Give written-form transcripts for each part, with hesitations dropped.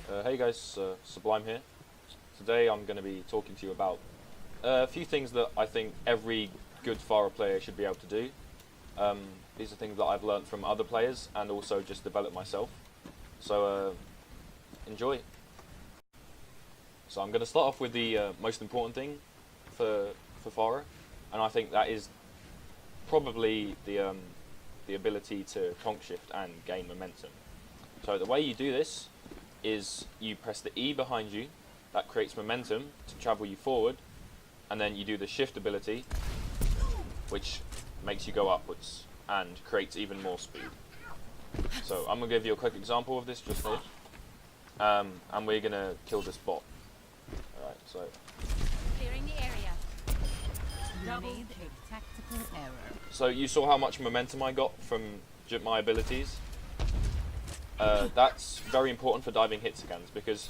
Hey guys, Sublime here. Today I'm going to be talking to you about a few things that I think every good Pharah player should be able to do. These are things that I've learned from other players and also just developed myself. So enjoy. So I'm going to start off with the most important thing for Pharah, and I think that is probably the ability to conk shift and gain momentum. So the way you do this is you press the E behind you, that creates momentum to travel you forward, and then you do the shift ability, which makes you go upwards and creates even more speed. So I'm going to give you a quick example of this just here, and we're going to kill this bot. Alright, so Clearing the area. Double a tactical error. So you saw how much momentum I got from my abilities. That's very important for diving hit scans, because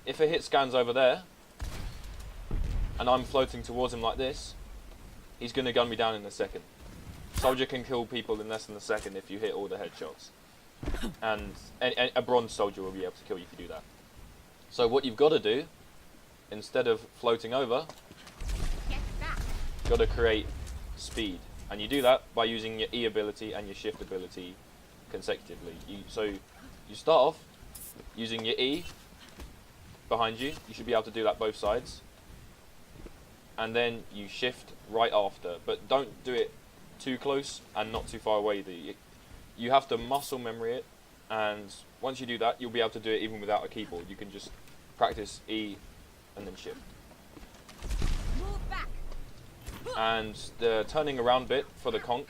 if a hit scan's over there and I'm floating towards him like this, he's going to gun me down in a second. Soldier can kill people in less than a second if you hit all the headshots, and a bronze soldier will be able to kill you if you do that. So what you've got to do, instead of floating over, you've got to create speed, and you do that by using your E ability and your shift ability consecutively. So you start off using your E behind you. You should be able to do that both sides, and then you shift right after, but don't do it too close and not too far away. You have to muscle memory it, and once you do that, you'll be able to do it even without a keyboard. You can just practice E and then shift. Move back. And the turning around bit for the conk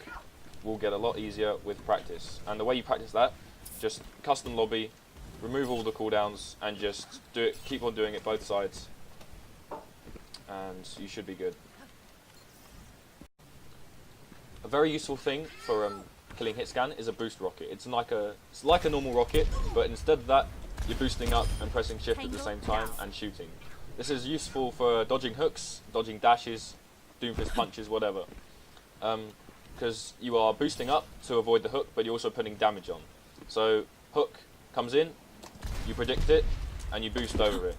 will get a lot easier with practice. And the way you practice that, just custom lobby, remove all the cooldowns, and just do it. Keep on doing it both sides, and you should be good. A very useful thing for killing hit scan is a boost rocket. It's like a normal rocket, but instead of that, you're boosting up and pressing shift at the same time and shooting. This is useful for dodging hooks, dodging dashes, doomfist punches, whatever. Because you are boosting up to avoid the hook, but you're also putting damage on. So hook comes in, you predict it, and you boost over it.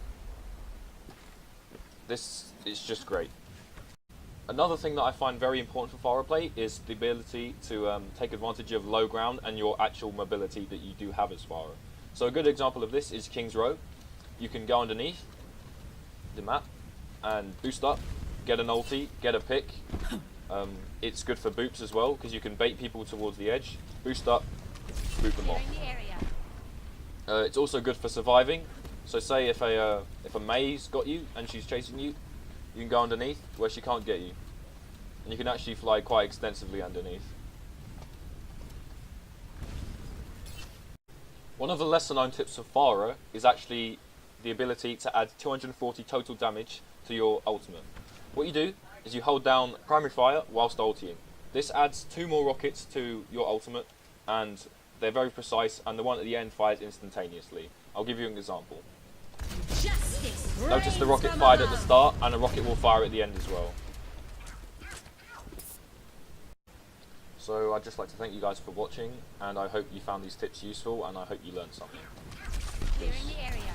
This is just great. Another thing that I find very important for Pharah play is the ability to take advantage of low ground and your actual mobility that you do have as Pharah. So a good example of this is King's Row. You can go underneath the map and boost up, get an ulti, get a pick. It's good for boops as well, because you can bait people towards the edge, boost up, boot them off. Clearing the area. It's also good for surviving. So say if a May's got you and she's chasing you, you can go underneath where she can't get you, and you can actually fly quite extensively underneath. One of the lesser known tips of Pharah is actually the ability to add 240 total damage to your ultimate. What you do is you hold down primary fire whilst ulting. This adds 2 more rockets to your ultimate, and they're very precise, and the one at the end fires instantaneously. I'll give you an example. Justice. Notice the rocket fired at the start, and a rocket will fire at the end as well. So I'd just like to thank you guys for watching, and I hope you found these tips useful, and I hope you learned something. Clearing the area.